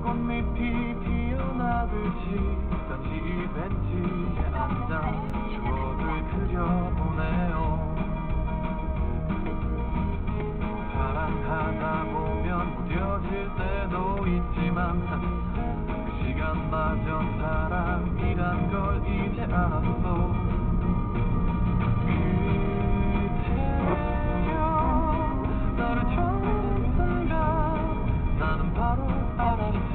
꽃잎이 피어나듯이 던지 벤치에 앉아 추억을 그려보네요. 사랑하다 보면 무뎌질 때도 있지만 그 시간마저 사랑이란 걸 이제 알았어. 너를 처음 본 순간 나는 바로 알았지.